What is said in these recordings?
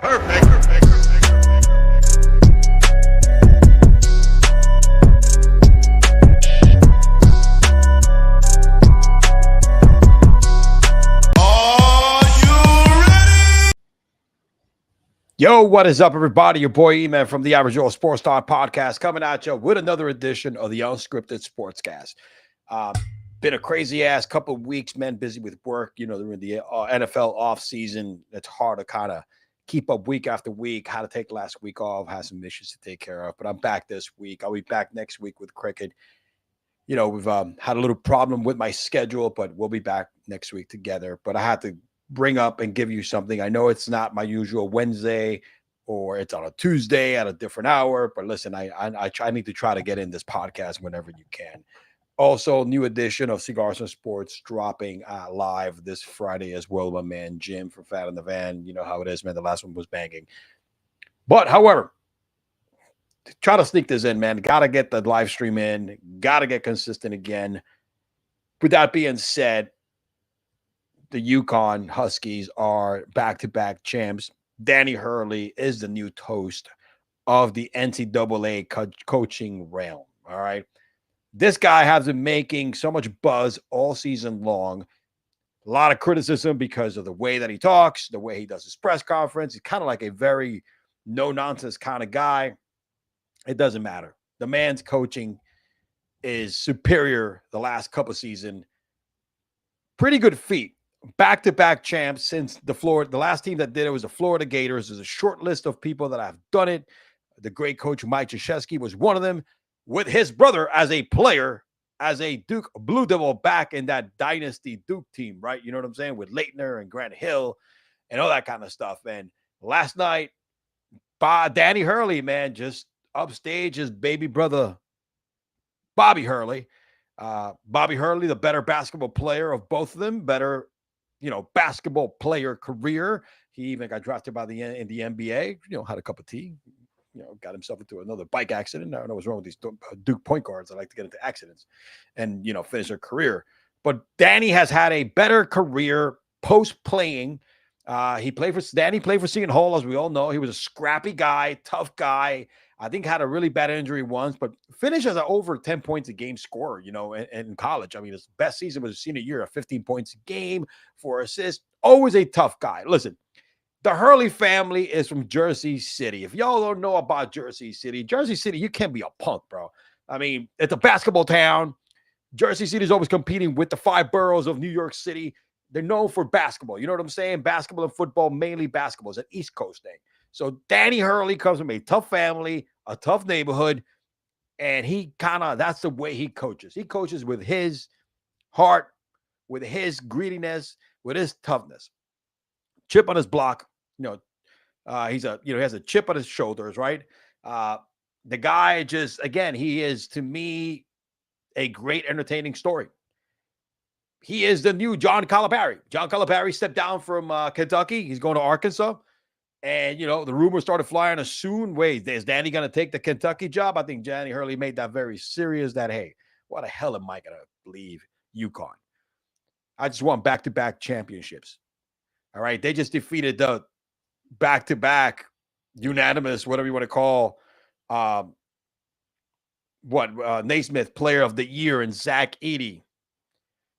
Yo, what is up, everybody? Your boy E-Man from the Average Joe Sports Talk Podcast coming at you with another edition of the Unscripted Sportscast. Been a crazy-ass couple of weeks, man, busy with work. You know, during the NFL offseason, it's hard to kind of keep up week after week, how to take last week off, have some issues to take care of. But I'm back this week. I'll be back next week with cricket. You know, we've had a little problem with my schedule, but we'll be back next week together. But I had to bring up and give you something. I know it's not my usual Wednesday or it's on a Tuesday at a different hour, but listen, I need to try to get in this podcast whenever you can. Also, new edition of Cigars and Sports dropping live this Friday as well. My man Jim from Fat in the Van. You know how it is, man. The last one was banging. But however, try to sneak this in, man. Got to get the live stream in. Got to get consistent again. With that being said, the Yukon Huskies are back-to-back champs. Danny Hurley is the new toast of the NCAA coaching realm, all right? This guy has been making so much buzz all season long. A lot of criticism because of the way that he talks, the way he does his press conference. He's kind of like a very no-nonsense kind of guy. It doesn't matter. The man's coaching is superior the last couple of seasons. Pretty good feat. Back-to-back champs since the last team that did it was the Florida Gators. There's a short list of people that have done it. The great coach Mike Krzyzewski was one of them, with his brother as a player, as a Duke Blue Devil back in that dynasty Duke team, right? You know what I'm saying? With Leitner and Grant Hill and all that kind of stuff. And last night, Danny Hurley, man, just upstage his baby brother, Bobby Hurley. Bobby Hurley, the better basketball player of both of them, better basketball player career. He even got drafted in the NBA, had a cup of tea, got himself into another bike accident. I don't know what's wrong with these Duke point guards. I like to get into accidents and, finish their career. But Danny has had a better career post-playing. Danny played for Seton Hall, as we all know. He was a scrappy guy, tough guy. I think had a really bad injury once, but finished as an over 10 points a game scorer, in college. I mean, his best season was his senior year at 15 points a game, 4 assists. Always a tough guy. Listen, the Hurley family is from Jersey City. If y'all don't know about Jersey City, you can't be a punk, bro. I mean, it's a basketball town. Jersey City is always competing with the 5 boroughs of New York City. They're known for basketball. You know what I'm saying? Basketball and football, mainly basketball. It's an East Coast thing. So Danny Hurley comes from a tough family, a tough neighborhood, and that's the way he coaches. He coaches with his heart, with his greediness, with his toughness. Chip on his block. He has a chip on his shoulders, right? The guy just, again, he is, to me, a great entertaining story. He is the new John Calipari. John Calipari stepped down from Kentucky. He's going to Arkansas. And, the rumors started flying as soon. Wait, is Danny going to take the Kentucky job? I think Danny Hurley made that very serious that, hey, what the hell am I going to leave UConn? I just want back-to-back championships. All right. They just defeated the back-to-back unanimous, whatever you want to call, Naismith Player of the Year and Zach Edey.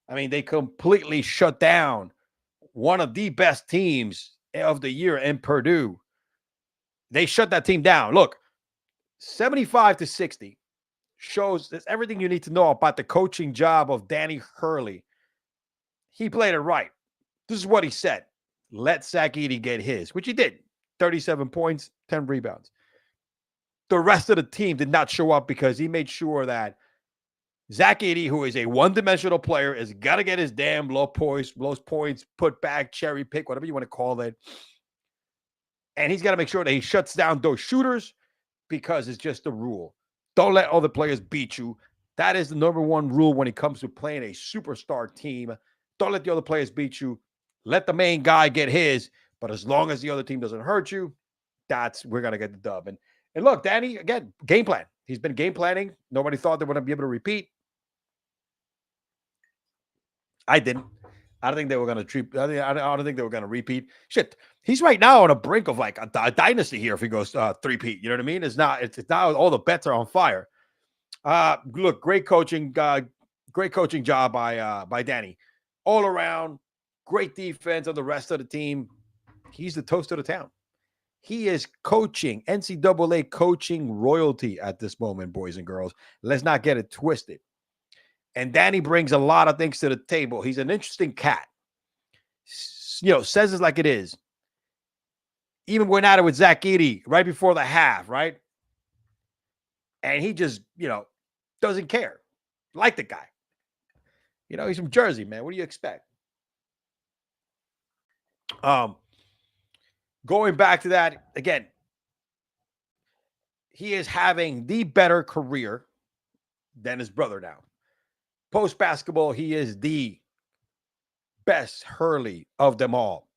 I mean, they completely shut down one of the best teams of the year in Purdue. They shut that team down. Look, 75-60 shows that's everything you need to know about the coaching job of Danny Hurley. He played it right. This is what he said. Let Zach Edey get his, which he did. 37 points, 10 rebounds. The rest of the team did not show up because he made sure that Zach Edey, who is a one-dimensional player, is got to get his damn low points, put back, cherry pick, whatever you want to call it. And he's got to make sure that he shuts down those shooters because it's just the rule. Don't let other players beat you. That is the number one rule when it comes to playing a superstar team. Don't let the other players beat you. Let the main guy get his. But as long as the other team doesn't hurt you, we're going to get the dub. And look, Danny, again, game plan. He's been game planning. Nobody thought they were going to be able to repeat. I didn't. I don't think they were going to treat. I don't think they were going to repeat. Shit, he's right now on a brink of like a dynasty here if he goes three-peat. You know what I mean? It's not. It's not. All the bets are on fire. Look, great coaching. Great coaching job by Danny. All around, great defense of the rest of the team. He's the toast of the town. He is coaching, NCAA coaching royalty at this moment, boys and girls. Let's not get it twisted. And Danny brings a lot of things to the table. He's an interesting cat. Says it like it is. Even went at it with Zach Edey right before the half, right? And he just, doesn't care. Like the guy. He's from Jersey, man. What do you expect? Going back to that, again, he is having the better career than his brother now. Post basketball, he is the best Hurley of them all.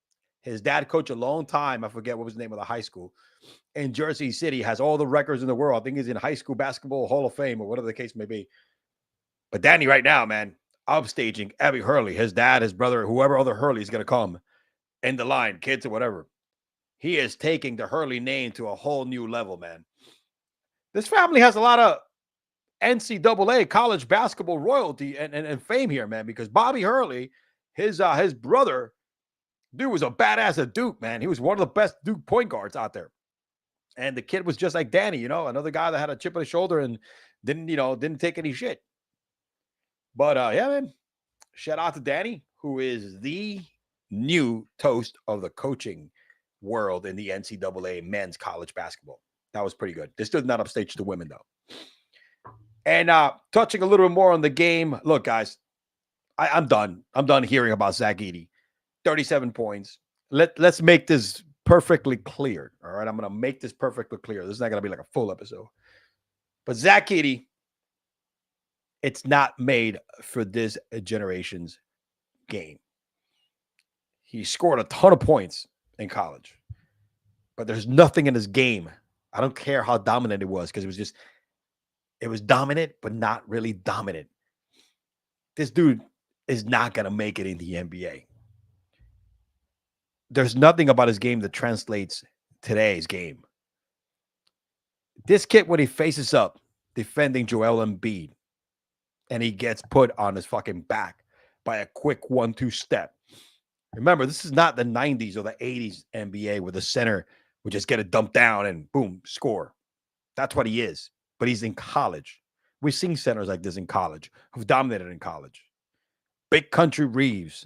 His dad coached a long time. I forget what was the name of the high school in Jersey City. Has all the records in the world. I think he's in High School Basketball Hall of Fame or whatever the case may be. But Danny right now, man, upstaging Abby Hurley. His dad, his brother, whoever other Hurley is going to come in the line, kids or whatever. He is taking the Hurley name to a whole new level, man. This family has a lot of NCAA college basketball royalty and fame here, man, because Bobby Hurley, his brother, dude was a badass at Duke, man. He was one of the best Duke point guards out there. And the kid was just like Danny, another guy that had a chip on his shoulder and didn't take any shit. But yeah, man, shout out to Danny, who is the new toast of the coaching world in the NCAA men's college basketball. That was pretty good. This does not upstage the women, though. And touching a little bit more on the game. Look, guys, I'm done. I'm done hearing about Zach Edey. 37 points. Let's make this perfectly clear. All right, I'm going to make this perfectly clear. This is not going to be like a full episode. But Zach Edey, it's not made for this generation's game. He scored a ton of points in college, but there's nothing in his game. I don't care how dominant it was because it was dominant, but not really dominant. This dude is not going to make it in the NBA. There's nothing about his game that translates today's game. This kid, when he faces up defending Joel Embiid and he gets put on his fucking back by a quick 1-2 step. Remember, this is not the 90s or the 80s NBA where the center would just get it dumped down and boom, score. That's what he is. But he's in college. We've seen centers like this in college who've dominated in college. Big Country Reeves.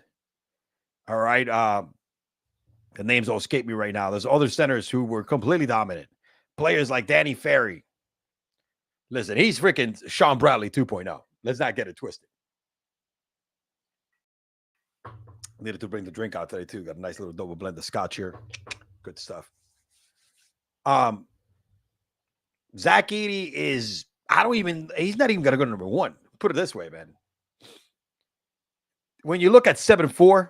All right. The names all escape me right now. There's other centers who were completely dominant. Players like Danny Ferry. Listen, he's freaking Sean Bradley 2.0. Let's not get it twisted. Needed to bring the drink out today, too. Got a nice little double blend of scotch here. Good stuff. Zach Edey is, he's not even going to go to number one. Put it this way, man. When you look at 7'4",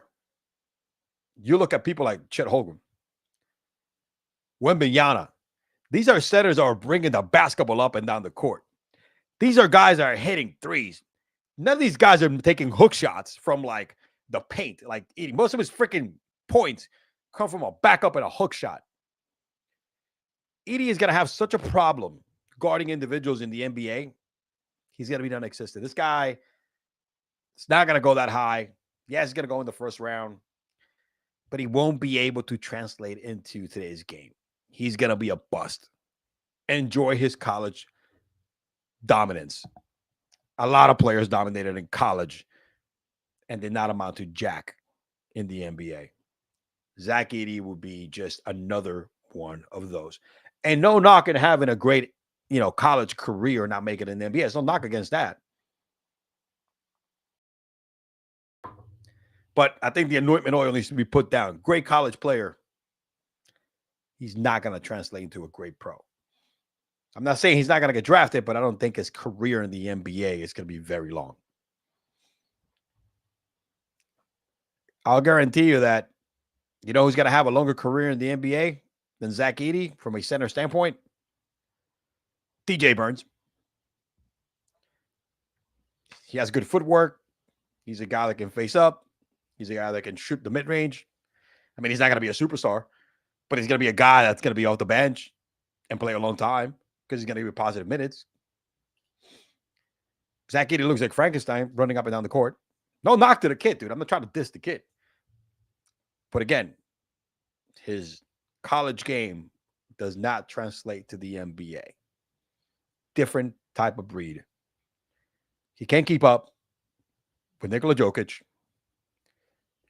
you look at people like Chet Holmgren, Wembanyama. These are centers that are bringing the basketball up and down the court. These are guys that are hitting threes. None of these guys are taking hook shots from like the paint, like Edey. Most of his freaking points come from a backup and a hook shot. Edey is going to have such a problem guarding individuals in the NBA. He's going to be non-existent. This guy is not going to go that high. Yeah, he's going to go in the first round, but he won't be able to translate into today's game. He's going to be a bust. Enjoy his college dominance. A lot of players dominated in college and did not amount to jack in the NBA. Zach Edey will be just another one of those. And no knock in having a great, college career, not making it in the NBA. There's no knock against that. But I think the anointment oil needs to be put down. Great college player. He's not going to translate into a great pro. I'm not saying he's not going to get drafted, but I don't think his career in the NBA is going to be very long. I'll guarantee you that, who's going to have a longer career in the NBA than Zach Edey from a center standpoint? DJ Burns. He has good footwork. He's a guy that can face up. He's a guy that can shoot the mid-range. I mean, he's not going to be a superstar, but he's going to be a guy that's going to be off the bench and play a long time because he's going to give you positive minutes. Zach Edey looks like Frankenstein running up and down the court. No knock to the kid, dude. I'm not trying to diss the kid. But again, his college game does not translate to the NBA. Different type of breed. He can't keep up with Nikola Jokic. He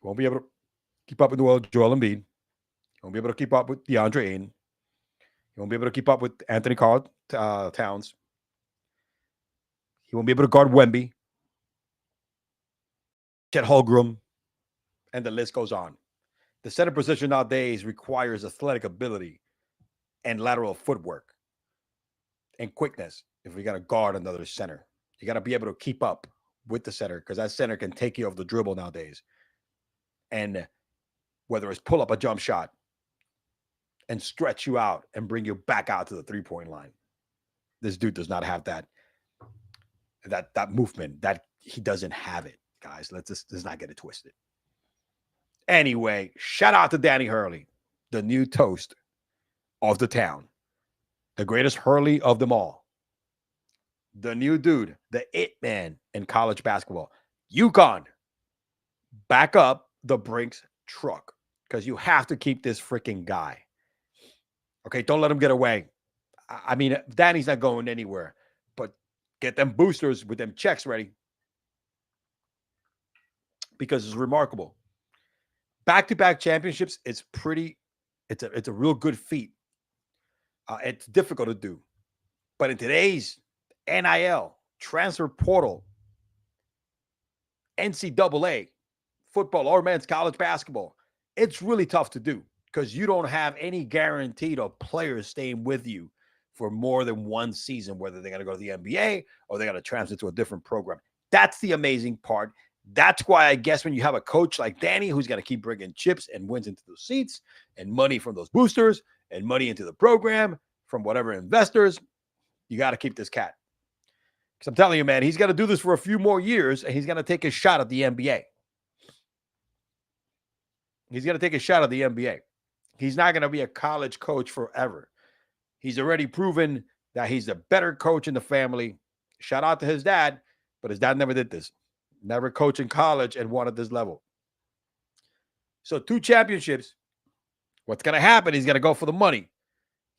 won't be able to keep up with Joel Embiid. He won't be able to keep up with DeAndre Ayton. He won't be able to keep up with Anthony Carl Towns. He won't be able to guard Wemby, Chet Holmgren, and the list goes on. The center position nowadays requires athletic ability and lateral footwork and quickness if we got to guard another center. You got to be able to keep up with the center because that center can take you off the dribble nowadays. And whether it's pull up a jump shot and stretch you out and bring you back out to the three-point line. This dude does not have that movement. That he doesn't have it, guys. Let's not get it twisted. Anyway, shout out to Danny Hurley, the new toast of the town, the greatest Hurley of them all, the new dude, the it man in college basketball. UConn, back up the Brinks truck because you have to keep this freaking guy. Okay, don't let him get away. I mean, Danny's not going anywhere, but get them boosters with them checks ready because it's remarkable. Back-to-back championships, it's a real good feat. It's difficult to do. But in today's NIL, transfer portal, NCAA, football, or men's college basketball, it's really tough to do because you don't have any guarantee of players staying with you for more than one season, whether they're going to go to the NBA or they're going to transfer to a different program. That's the amazing part. That's why I guess when you have a coach like Danny, who's going to keep bringing chips and wins into those seats and money from those boosters and money into the program from whatever investors, you got to keep this cat. Because I'm telling you, man, he's going to do this for a few more years and he's going to take a shot at the NBA. He's going to take a shot at the NBA. He's not going to be a college coach forever. He's already proven that he's the better coach in the family. Shout out to his dad, but his dad never did this. Never coached in college and won at this level. So 2 championships. What's going to happen? He's going to go for the money.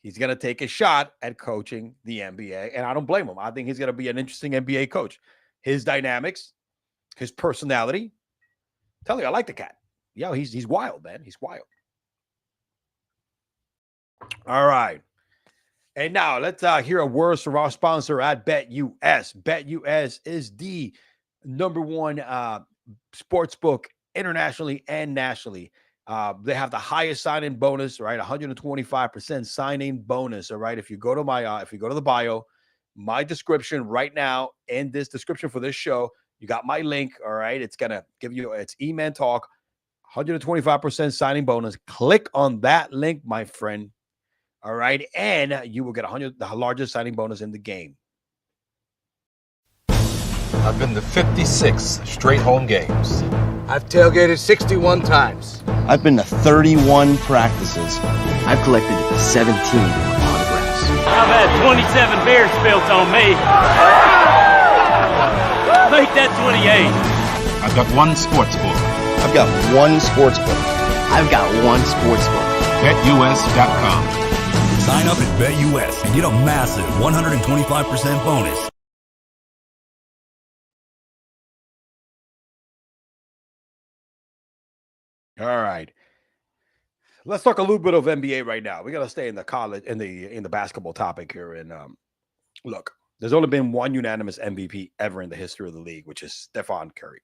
He's going to take a shot at coaching the NBA, and I don't blame him. I think he's going to be an interesting NBA coach. His dynamics, his personality. Tell you, I like the cat. Yeah, he's wild, man. He's wild. All right. And now let's hear a word from our sponsor at BetUS. BetUS is the #1 sports book internationally and nationally. They have the highest sign-in bonus, right? 125% sign-in bonus. All right. If you go to the bio, my description right now, in this description for this show, you got my link. All right. It's gonna give you E-Man Talk, 125% signing bonus. Click on that link, my friend. All right. And you will get the largest signing bonus in the game. I've been to 56 straight home games. I've tailgated 61 times. I've been to 31 practices. I've collected 17 autographs. I've had 27 beer spilled on me. Make that 28. I've got one sports book. I've got one sports book. I've got one sports book. BetUS.com. Sign up at BetUS and get a massive 125% bonus. All right. Let's talk a little bit of NBA right now. We got to stay in the college in the basketball topic here. And look, there's only been one unanimous MVP ever in the history of the league, which is Stephen Curry.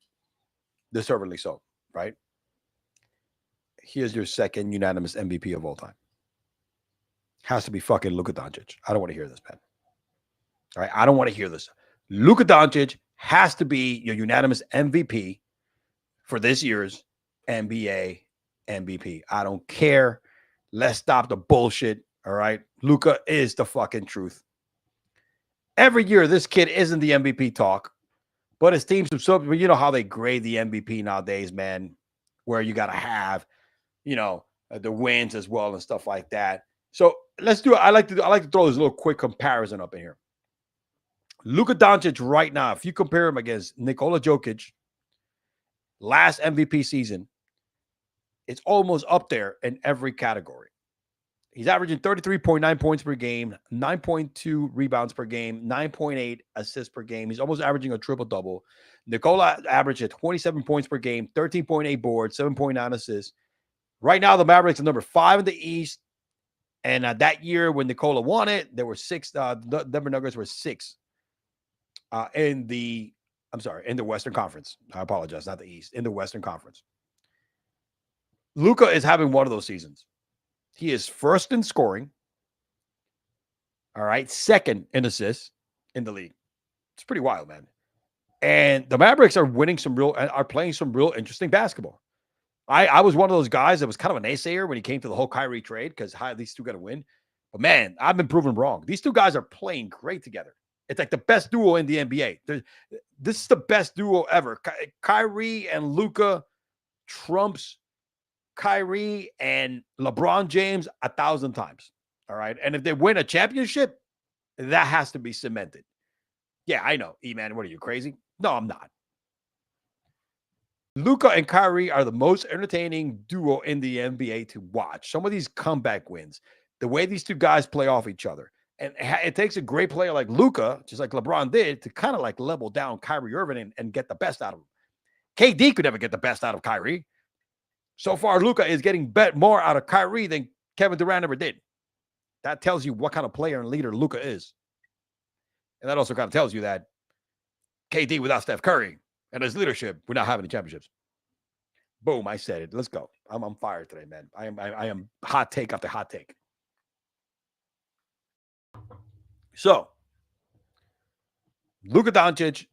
Deservedly so, right? Here's your second unanimous MVP of all time. Has to be fucking Luka Doncic. I don't want to hear this, man. All right, I don't want to hear this. Luka Doncic has to be your unanimous MVP for this year's NBA MVP. I don't care. Let's stop the bullshit. All right. Luka is the fucking truth. Every year, this kid isn't the MVP talk, but his teams, you know how they grade the MVP nowadays, man. where you got to have, the wins as well and stuff like that. So let's do it. I like to throw this little quick comparison up in here. Luka Doncic right now, if you compare him against Nikola Jokic, last MVP season, it's almost up there in every category. He's averaging 33.9 points per game, 9.2 rebounds per game, 9.8 assists per game. He's almost averaging a triple-double. Nikola averaged at 27 points per game, 13.8 boards, 7.9 assists. Right now, the Mavericks are number 5 in the East. And that year when Nikola won it, there were 6. The Denver Nuggets were 6 in the Western Conference. I apologize, not the East, in the Western Conference. Luka is having one of those seasons. He is first in scoring. All right. Second in assists in the league. It's pretty wild, man. And the Mavericks are playing some real interesting basketball. I was one of those guys that was kind of an naysayer when he came to the whole Kyrie trade because these two got to win. But man, I've been proven wrong. These two guys are playing great together. It's like the best duo in the NBA. This is the best duo ever. Kyrie and Luka trumps Kyrie and LeBron James 1,000 times. All right. And if they win a championship, that has to be cemented. Yeah, I know. E-Man, what are you, crazy? No, I'm not. Luka and Kyrie are the most entertaining duo in the NBA to watch. Some of these comeback wins, the way these two guys play off each other. And it takes a great player like Luka, just like LeBron did, to kind of like level down Kyrie Irving and get the best out of him. KD could never get the best out of Kyrie. So far, Luka is getting more out of Kyrie than Kevin Durant ever did. That tells you what kind of player and leader Luka is. And that also kind of tells you that KD without Steph Curry and his leadership would not have any championships. Boom, I said it. Let's go. I'm on fire today, man. I am hot take after hot take. So, Luka Doncic,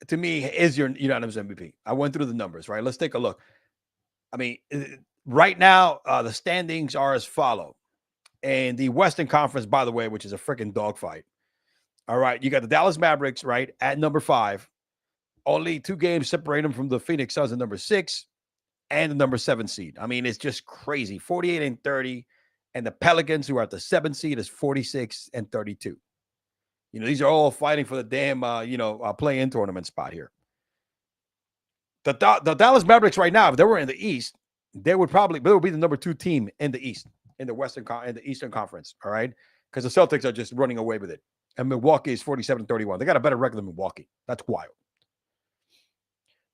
to me, is your unanimous MVP. I went through the numbers, right? Let's take a look. I mean, right now, the standings are as follow. And the Western Conference, by the way, which is a freaking dogfight. All right, you got the Dallas Mavericks, right, at number 5. Only 2 games separate them from the Phoenix Suns at number 6 and the number 7 seed. I mean, it's just crazy. 48-30. And the Pelicans, who are at the 7th seed, is 46-32. These are all fighting for the damn, play-in tournament spot here. The Dallas Mavericks right now, if they were in the East, they would be the number 2 team in the East, in the Eastern Conference, all right? Because the Celtics are just running away with it. And Milwaukee is 47-31. They got a better record than Milwaukee. That's wild.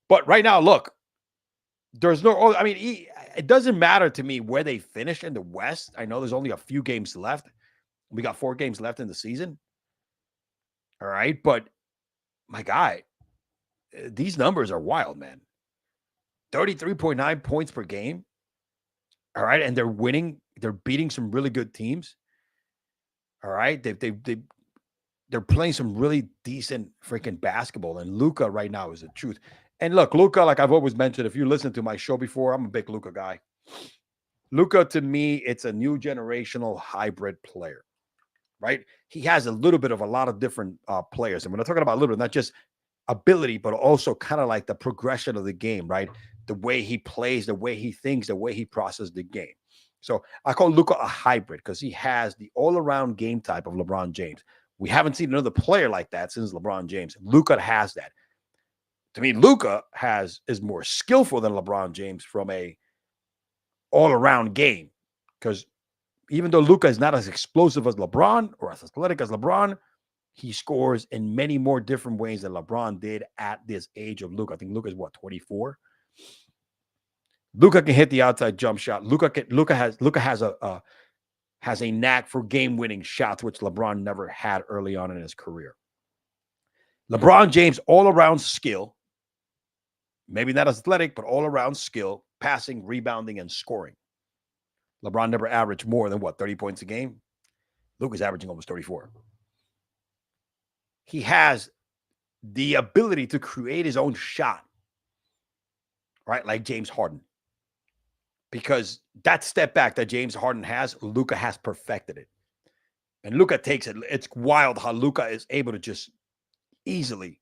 But right now, look, there's no, I mean, it doesn't matter to me where they finish in the West. I know there's only a few games left. We got 4 games left in the season. All right. But my guy, these numbers are wild, man. 33.9 points per game. All right. And they're winning. They're beating some really good teams. All right. They're playing some really decent freaking basketball. And Luka right now is the truth. And look, Luka, like I've always mentioned, if you listen to my show before, I'm a big Luka guy. Luka, to me, it's a new generational hybrid player, right? He has a little bit of a lot of different players. And when I'm talking about a little bit, not just ability, but also kind of like the progression of the game, right? The way he plays, the way he thinks, the way he processes the game. So I call Luka a hybrid because he has the all-around game type of LeBron James. We haven't seen another player like that since LeBron James. Luka has that. To me, Luka is more skillful than LeBron James from a all-around game. Because even though Luka is not as explosive as LeBron or as athletic as LeBron, he scores in many more different ways than LeBron did at this age of Luka. I think Luka is 24? Luka can hit the outside jump shot. Luka has a knack for game-winning shots, which LeBron never had early on in his career. LeBron James, all-around skill. Maybe not as athletic, but all-around skill, passing, rebounding, and scoring. LeBron never averaged more than, 30 points a game? Luka's averaging almost 34. He has the ability to create his own shot, right? Like James Harden. Because that step back that James Harden has, Luka has perfected it. And Luka takes it. It's wild how Luka is able to just easily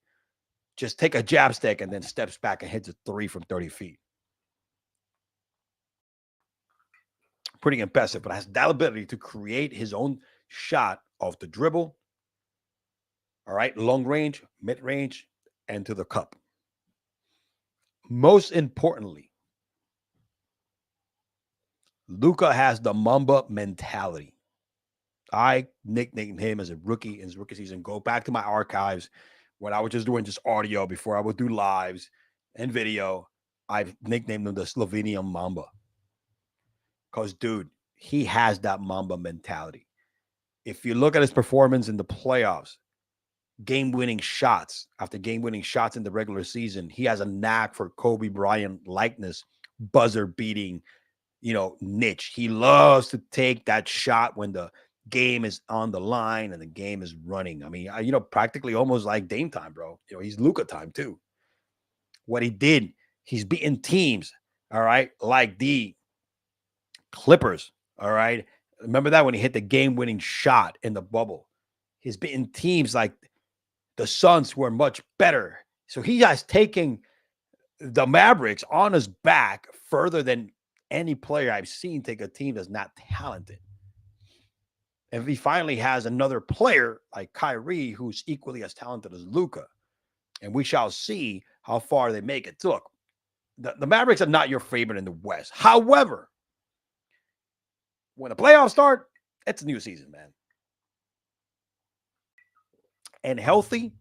just take a jab stick and then steps back and hits a 3 from 30 feet. pretty impressive, but has that ability to create his own shot off the dribble. All right, long range, mid range, and to the cup. Most importantly, Luka has the Mamba mentality. I nicknamed him as a rookie in his rookie season. Go back to my archives when I was just doing just audio before I would do lives and video. I've nicknamed him the Slovenian Mamba. Because, dude, he has that Mamba mentality. If you look at his performance in the playoffs, game-winning shots after game-winning shots in the regular season, he has a knack for Kobe Bryant likeness, buzzer-beating, niche. He loves to take that shot when the game is on the line and the game is running. I mean, practically almost like Dame time, bro. He's Luka time too. What he did, he's beaten teams, all right, like the Clippers, all right. Remember that when he hit the game-winning shot in the bubble. He's beaten teams like the Suns, who are much better. So he has taken the Mavericks on his back further than any player I've seen take a team that's not talented. And he finally has another player like Kyrie, who's equally as talented as Luka. And we shall see how far they make it. So look, the Mavericks are not your favorite in the West. However, when the playoffs start, it's a new season, man. And healthy,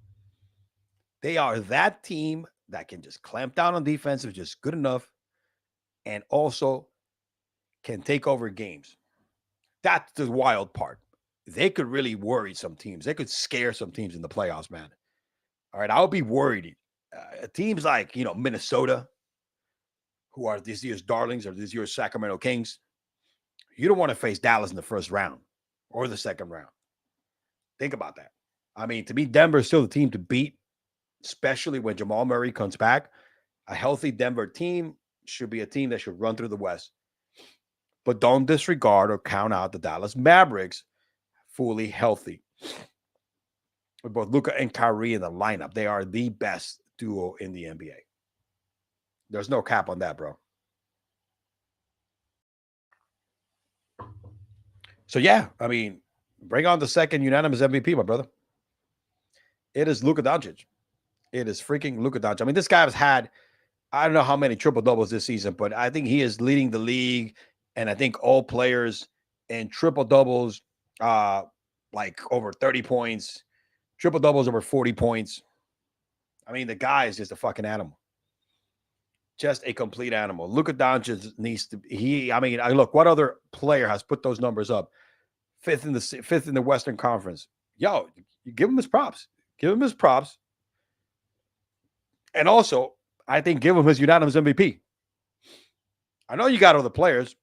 they are that team that can just clamp down on defense, is just good enough, and also can take over games. That's the wild part. They could really worry some teams. They could scare some teams in the playoffs, man. All right, I would be worried. Teams like, Minnesota, who are this year's darlings, or this year's Sacramento Kings, you don't want to face Dallas in the first round or the second round. Think about that. I mean, to me, Denver is still the team to beat, especially when Jamal Murray comes back. A healthy Denver team should be a team that should run through the West. But don't disregard or count out the Dallas Mavericks, fully healthy. With both Luka and Kyrie in the lineup, they are the best duo in the NBA. There's no cap on that, bro. So, yeah, I mean, bring on the second unanimous MVP, my brother. It is Luka Doncic. It is freaking Luka Doncic. I mean, this guy has had, I don't know how many triple-doubles this season, but I think he is leading the league, and I think all players in triple-doubles, like over 30 points, triple-doubles over 40 points. I mean, the guy is just a fucking animal. Just a complete animal. Luka Doncic needs to look, what other player has put those numbers up? Fifth in the Western Conference. Yo, you give him his props. Give him his props. And also, I think give him his unanimous MVP. I know you got other players.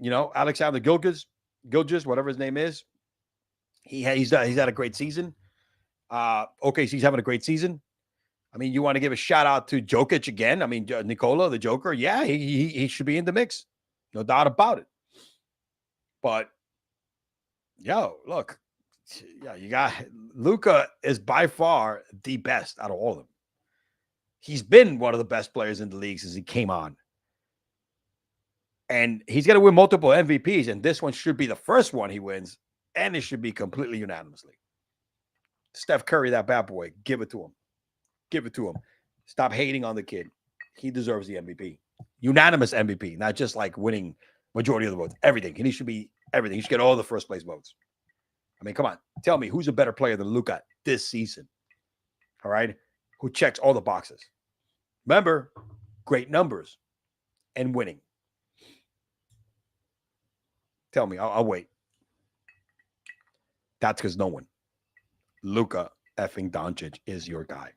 Alexander Gilgeous, whatever his name is. He's had a great season. Okay, so he's having a great season. I mean, you want to give a shout out to Jokic again? I mean, Nikola, the Joker. Yeah, he should be in the mix. No doubt about it. But, look. Yeah, you got Luka is by far the best out of all of them. He's been one of the best players in the league since he came on. And he's going to win multiple MVPs, and this one should be the first one he wins, and it should be completely unanimously. Steph Curry, that bad boy, give it to him. Give it to him. Stop hating on the kid. He deserves the MVP. Unanimous MVP, not just like winning majority of the votes. Everything. He should be everything. He should get all the first place votes. I mean, come on. Tell me, who's a better player than Luka this season? All right? Who checks all the boxes? Remember, great numbers and winning. Tell me. I'll wait. That's because no one. Luka effing Doncic is your guy.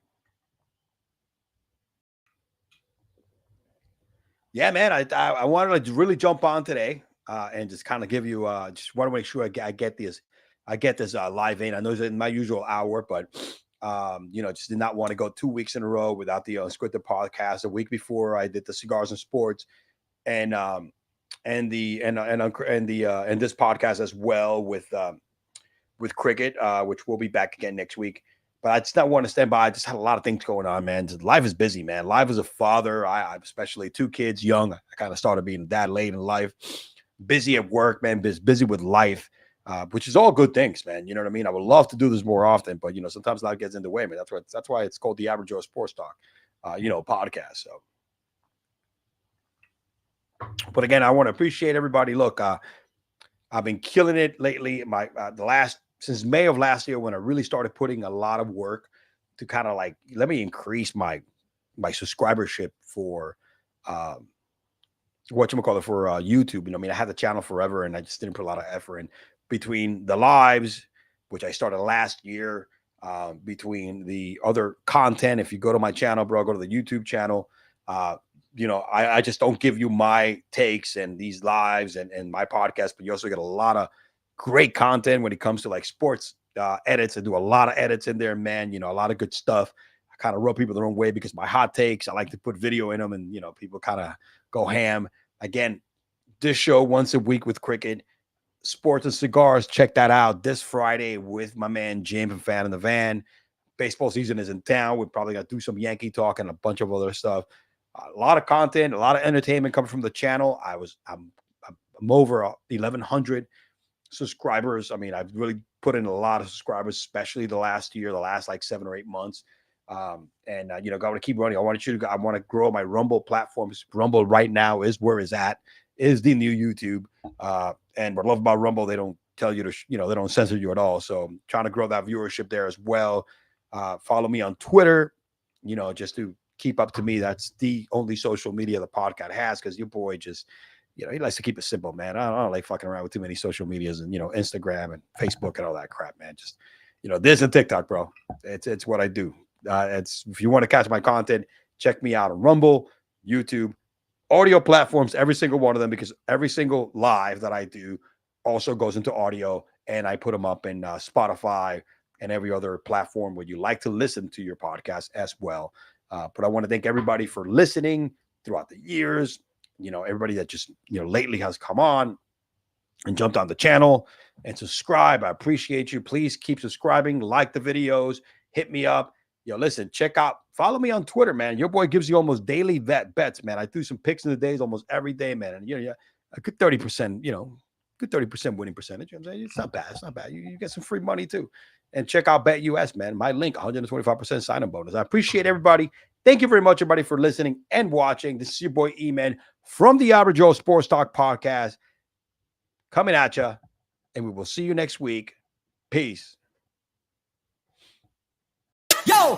Yeah, man. I wanted to really jump on today and just kind of give you. Just want to make sure I get this. I get this live in. I know it's in my usual hour, but just did not want to go 2 weeks in a row without the Unscripted podcast. A week before I did the Cigars and Sports, and this podcast as well with Cricket, which will be back again next week. But I just not want to stand by. I just had a lot of things going on, man. Life is busy, man. Life as a father, I especially 2 kids, young. I kind of started being a dad late in life. busy at work, man, busy with life, which is all good things, man. You know what I mean? I would love to do this more often, but sometimes life gets in the way, man. That's why it's called the Average Joe Sports Talk, podcast. So, but again, I want to appreciate everybody. Look, I've been killing it lately. Since May of last year, when I really started putting a lot of work to kind of like let me increase my subscribership for whatchamacallit for YouTube. I had the channel forever and I just didn't put a lot of effort in between the lives, which I started last year, between the other content. If you go to my channel, bro, go to the YouTube channel. I just don't give you my takes and these lives and my podcast, but you also get a lot of great content when it comes to like sports edits. I do a lot of edits in there, man. A lot of good stuff. I kind of rub people the wrong way because my hot takes, I like to put video in them and, people kind of go ham. Again, this show once a week with Cricket, Sports and Cigars. Check that out this Friday with my man Jim and Fan in the Van. Baseball season is in town. We're probably going to do some Yankee talk and a bunch of other stuff. A lot of content, a lot of entertainment coming from the channel. I'm over 1,100 subscribers. I've really put in a lot of subscribers, especially the last like 7 or 8 months. I want to keep running. I want to grow my Rumble platforms. Rumble right now is where it's at, is the new YouTube. And what I love about Rumble, they don't tell you to, they don't censor you at all. So I'm trying to grow that viewership there as well. Follow me on Twitter, just to keep up to me. That's the only social media the podcast has, because your boy just, he likes to keep it simple, man. I don't like fucking around with too many social medias and, Instagram and Facebook and all that crap, man. Just, this and TikTok, bro. It's what I do. If you want to catch my content, check me out on Rumble, YouTube, audio platforms, every single one of them, because every single live that I do also goes into audio, and I put them up in Spotify and every other platform where you like to listen to your podcast as well. But I want to thank everybody for listening throughout the years. Everybody that just, lately has come on and jumped on the channel and subscribe. I appreciate you. Please keep subscribing, like the videos, hit me up. Listen, follow me on Twitter, man. Your boy gives you almost daily bets, man. I do some picks in the days almost every day, man. And, a good 30%, good 30% winning percentage. It's not bad. It's not bad. You get some free money too. And check out BetUS, man. My link, 125% sign-up bonus. I appreciate everybody. Thank you very much, everybody, for listening and watching. This is your boy E-Man from the Average Joe Sports Talk Podcast, coming at you. And we will see you next week. Peace. Yo,